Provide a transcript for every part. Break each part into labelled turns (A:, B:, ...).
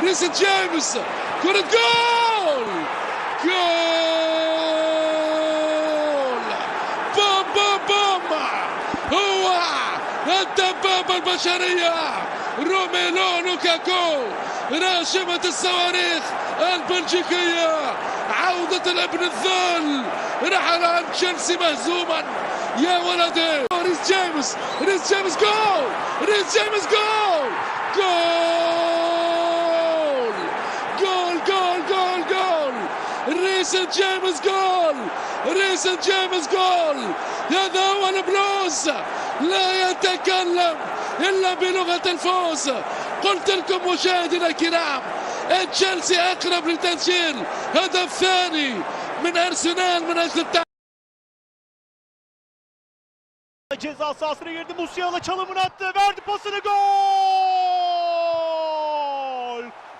A: ريس جيمس كرة جول جول بام بام بام هو الدبابة البشرية روميلو لوكاكو راشمة الصواريخ البلجيكية عودة الابن الذل رحل عن تشيلسي مهزوما يا ولدي ريس جيمس جول ريس جيمس جول ريس جيمس جول هذا هو البلوز لا يتكلم إلا بلغة الفوز. قلت لكم مشاهدينا الكرام تشيلسي أقرب لتسجيل هدف ثاني من أرسنال من أجل
B: ceza sahasına girdi. Musiala çalımını attı. Verdi pasını. Gol!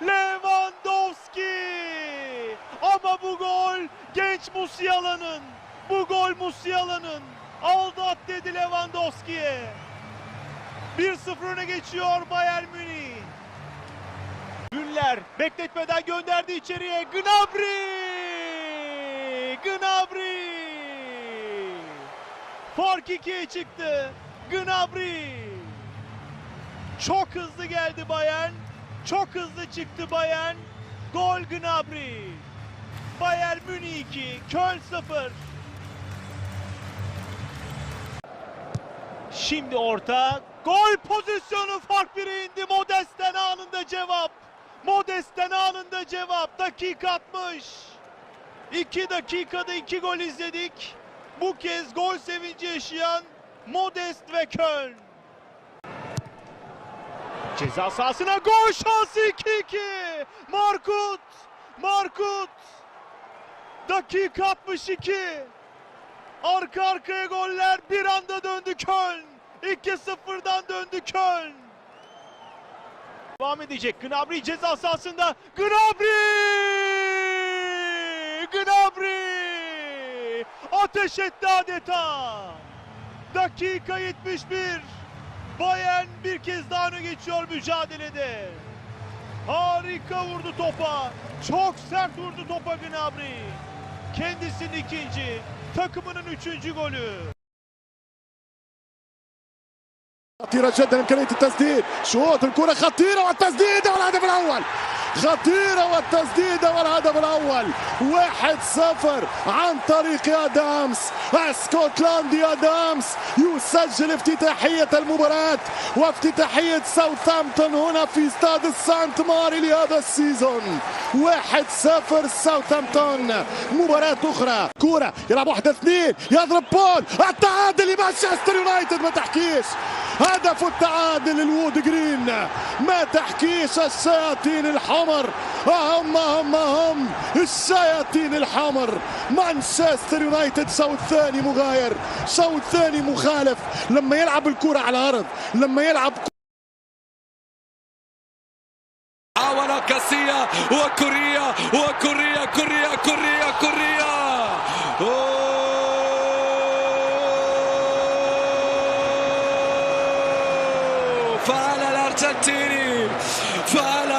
B: Lewandowski! Ama bu gol genç Musiala'nın. Bu gol Musiala'nın. Aldı at dedi Lewandowski'ye. 1-0 öne geçiyor Bayern Münih. Güller bekletmeden gönderdi içeriye. Gnabry! Fark 2'ye çıktı. Gnabry. Çok hızlı geldi Bayern. Çok hızlı çıktı Bayern. Gol Gnabry. Bayern Münih 2, Köln 0. Şimdi orta. Gol pozisyonu, fark 1'e indi. Modest'ten anında cevap. Dakika 60. 2 dakikada 2 gol izledik. Bu kez gol sevinci yaşayan Modest ve Köln. Ceza sahasına gol şansı 2-2. Markut. Dakika 62. Arka arkaya goller, bir anda döndü Köln. 2-0'dan döndü Köln. Devam edecek Gnabry ceza sahasında. Gnabry! Ateş etti adeta. Dakika 71. Bayern bir kez daha öne geçiyor mücadelede. Harika vurdu topa. Çok sert vurdu topa Gnabry. Kendisinin ikinci, takımının 3. golü.
C: خطيرة جدا إمكانية التسديد شوط الكرة خطيرة والتسديدة والهدف الأول والهدف الأول 1-0 عن طريق آدامس اسكتلندي آدامس يسجل افتتاحية المباراة وافتتاحية ساوثهامبتون هنا في استاد السانت ماري لهذا السيزون 1-0 ساوثهامبتون. مباراة أخرى كرة يلعب 1-2 يضرب بول التعادل لمانشستر يونايتد ما تحكيش هدف التعادل للوود جرين ما تحكيش الشياطين الحمر هم الشياطين الحمر. مانشستر يونايتد شوط ثاني مغاير شوط ثاني مخالف لما يلعب الكرة على الأرض لما يلعب
A: حاول كاسيا وكوريا فعل الأرجنتيني فعل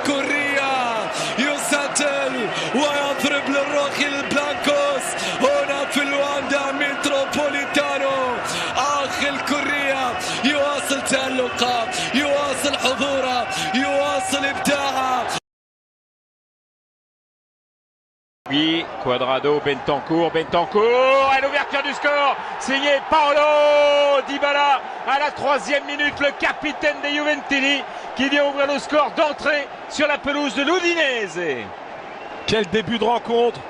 A: كوريا يسجل ويضرب للروخ البلانكوس هنا في الواندا متروبوليتانو. كوريا يواصل تألقه يواصل حضوره يواصل إبداعه.
D: Oui, Cuadrado, Bentancur, et l'ouverture du score, signé Paolo Dybala à la 3e minute, le capitaine des Juventini qui vient ouvrir le score d'entrée sur la pelouse de l'Udinese.
E: Quel début de rencontre.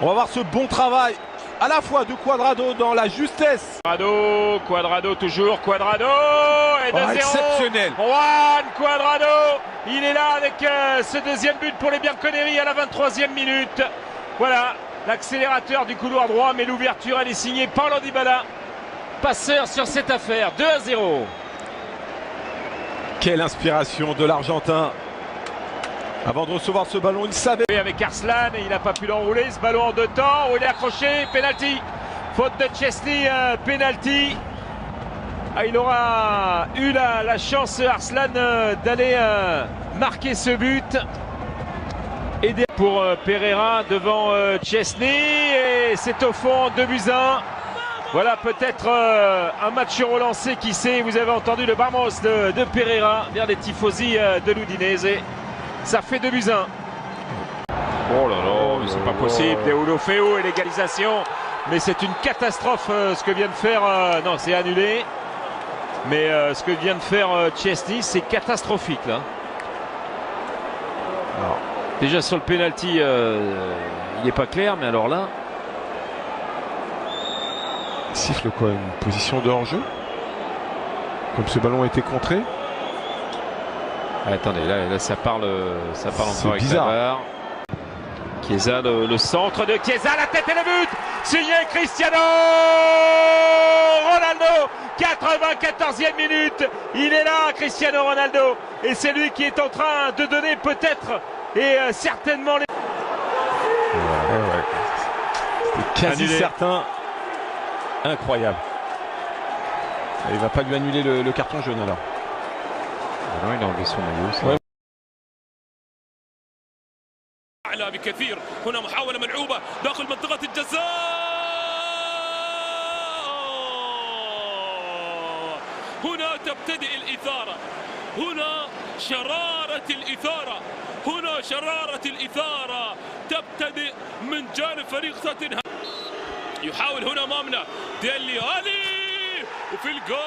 E: On va voir ce bon travail à la fois de Cuadrado dans la justesse.
D: Cuadrado toujours, et 2-0.
E: Exceptionnel.
D: Juan Cuadrado, il est là avec ce deuxième but pour les Bianconeri à la 23e minute. Voilà, l'accélérateur du couloir droit, mais l'ouverture elle est signée Paulo Dybala, passeur sur cette affaire. 2-0.
E: Quelle inspiration de l'Argentin. Avant de recevoir ce ballon, il savait.
D: Avec Arslan, et il n'a pas pu l'enrouler, ce ballon en 2 temps, où il est accroché, penalty. Faute de Chesney, penalty. il aura eu la chance, Arslan, d'aller marquer ce but. Et pour Pereira devant Szczesny. Et c'est au fond, 2-1. Voilà peut-être un match relancé, qui sait. Vous avez entendu le Vamos de Pereira vers les tifosi de l'Udinese. Ça fait 2-1. Oh là là, mais c'est pas possible. Deulofeu et l'égalisation. Mais c'est une catastrophe ce que vient de faire. Non, c'est annulé. Mais ce que vient de faire Szczesny, c'est catastrophique là. Alors, déjà sur le penalty, il n'est pas clair, mais alors là.
E: Il siffle quoi? Une position de hors-jeu? Comme ce ballon a été contré?
D: Ah, attendez, là ça parle encore avec
E: bizarre.
D: la barre. Chiesa, le centre de Chiesa, la tête et le but, signé Cristiano Ronaldo. 94e minute, il est là, Cristiano Ronaldo, et c'est lui qui est en train de donner peut-être et certainement les...
E: C'est quasi
D: annulé.
E: certain. Incroyable. Il va pas lui annuler le carton jaune alors.
D: Non, il a enlevé son maillot.
F: أعلى بكثير. هنا محاولة ملعوبة داخل منطقة الجزاء. هنا تبتدئ الإثارة. هنا شرارة الإثارة. هنا شرارة الإثارة تبتدئ من جانب فريق توتنهام. يحاول هنا أمامنا ديلي علي وفي الجول.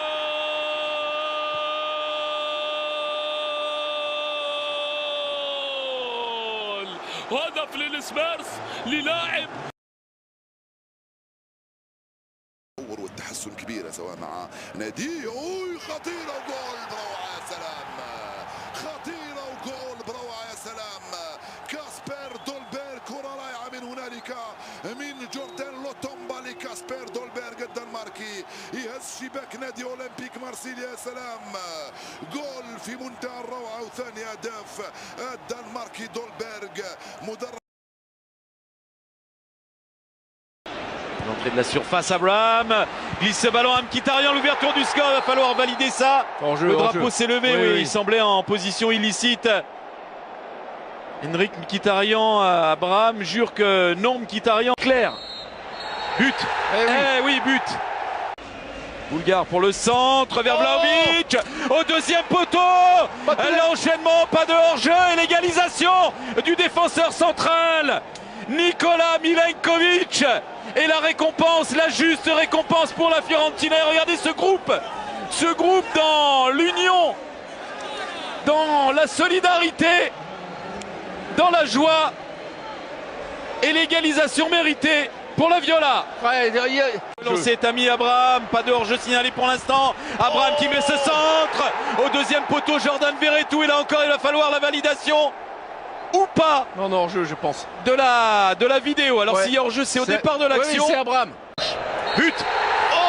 F: هدف للسبيرز للاعب
G: والتحسن كبيرة سواء مع نادي. خطيرة وجول بروعة يا سلام. خطيرة وجول بروعة يا سلام. كاسبر دولبيرغ، كرة رائعة من هنالك من جوردان لوتومبا لكاسبر دولبيرغ الدنماركي، يهز شباك نادي اولمبيك مارسيليا. يا سلام، جول في منتهى الروعة وثاني هدف الدنماركي دولبيرغ مدرب.
H: L'entrée de la surface, Abraham glisse ce ballon à Mkhitaryan, l'ouverture du score, il va falloir valider ça. Le drapeau s'est levé, oui, il semblait en position illicite. Henrik Mkhitaryan, Abraham jure que non, Mkhitaryan. Clair. But. Oui, but. Bulgare pour le centre vers Vlahovic. Au deuxième poteau. L'enchaînement, pas de hors-jeu et l'égalisation du défenseur central Nikola Milenkovic. Et la récompense, la juste récompense pour la Fiorentina. Et regardez ce groupe dans l'union, dans la solidarité, dans la joie et l'égalisation méritée pour la Viola. Lancé Tammy Abraham, pas de hors-jeu signalé pour l'instant. Abraham qui met ce centre au deuxième poteau, Jordan Verretou. Et là encore, il va falloir la validation ou pas.
I: Non, hors-jeu, je pense.
H: De la vidéo. Alors s'il y a hors-jeu, c'est au départ de l'action.
I: Oui, c'est Abraham.
H: But.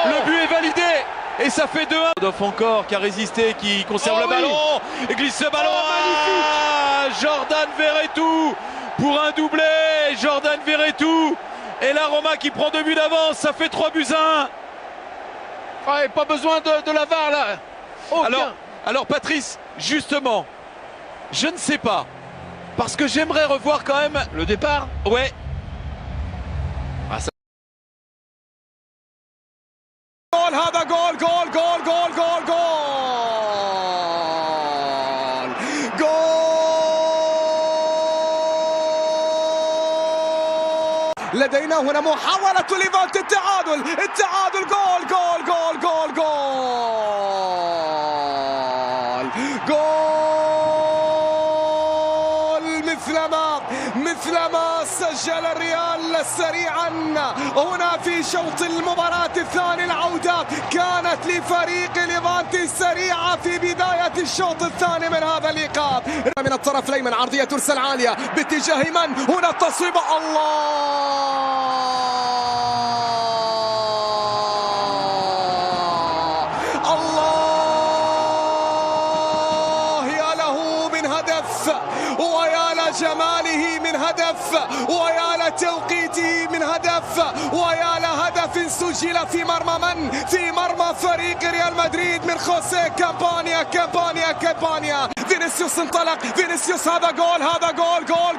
H: Le but est validé. Et ça fait 2-1. Rodolphe encore qui a résisté, qui conserve le ballon. Et glisse ce ballon à Jordan Verretou pour un doublé. Jordan Verretou. Et la Roma qui prend 2 buts d'avance. Ça fait 3-1.
I: Ouais, pas besoin de la VAR là.
H: Alors Patrice, justement, je ne sais pas. Parce que j'aimerais revoir quand même
I: le départ.
H: Ouais.
J: جول هذا جول جول جول جول جول جول جول لدينا هنا محاولة ليفانتي التعادل جول جول جول جول جول جول مثلما سجل الريال سريعا هنا في شوط المباراة الثاني. العودة كانت لفريق ليفانتي سريعة في بداية الشوط الثاني من هذا اللقاء. من الطرف الأيمن عرضية ترسل عالية باتجاه من؟ هنا التصويب. الله يا له من هدف ويا لجماله من هدف ويا لتوقيته من هدف ويا لهدف هدف سجل في مرمى من؟ في مرمى فريق ريال مدريد من خوسيه كامبانيا. فينيسيوس انطلق، فينيسيوس هذا جول جول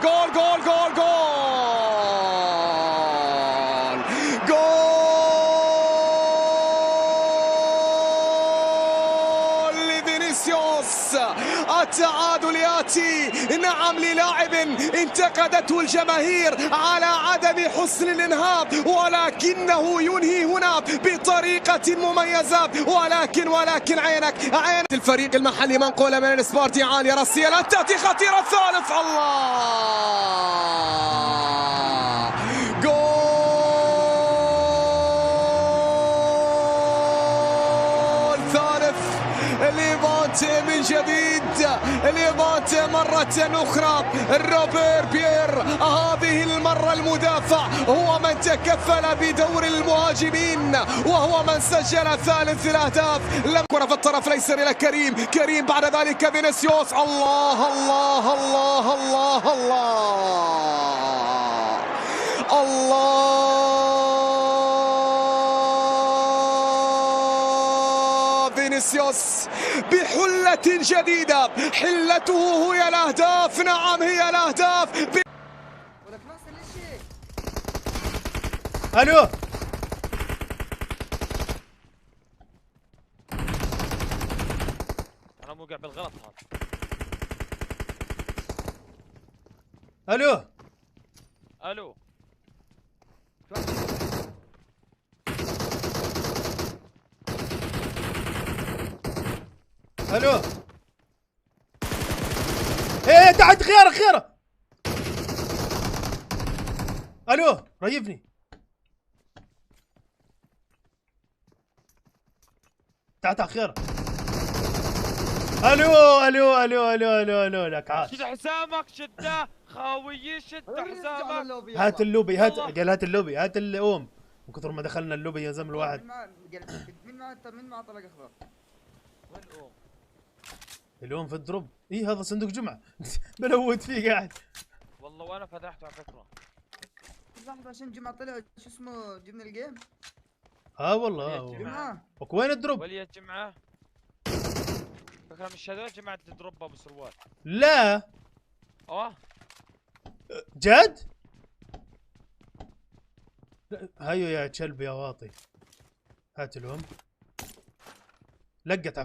J: لفينيسيوس. التعادل ياتي نعم للاعب انتقدته الجماهير على عدم حسن الانهاء، ولكنه ينهي هنا بطريقة مميزة. ولكن عين الفريق المحلي منقولة من السبورتي عالية راسية تأتي خطيرة. الثالث الله جول ثالث ليفانتي من جديد. ليفانتي مرة أخرى روبير بيير، هذه المرة المدافع هو من تكفل بدور المهاجمين وهو من سجل ثالث الأهداف. كرة في الطرف الأيسر إلى كريم بعد ذلك فينيسيوس. الله الله الله الله الله الله فينيسيوس بحلة جديدة، حلته هي الأهداف. نعم هي الأهداف.
K: الو
D: انا موقع بالغلط هذا.
K: الو
D: الو
K: الو ايه تحت خيارك. الو ريفني تحت خيارك. الو لك عاش.
D: شد حسامك، شده خاوي، شد حسامك.
K: هات اللوبي، هات اللوبي، هات الأم. من كثر ما دخلنا اللوبي يا زلمه الواحد.
L: مين معاه طلق اخضر؟
D: وين الأم؟
K: الأم في الدروب. اي هذا صندوق جمعه. بلوت فيه قاعد.
D: والله وانا فتحته على فكره.
L: لحظة عشان جمعة طلع شو اسمه جبنا الجيم.
K: والله
L: جمعة.
K: وين الدروب؟
D: ولية جمعة. فكرة مش هذول جماعة الدروب ابو سروال.
K: لا جد؟ هيو يا كلب يا واطي. هات الأم. لقت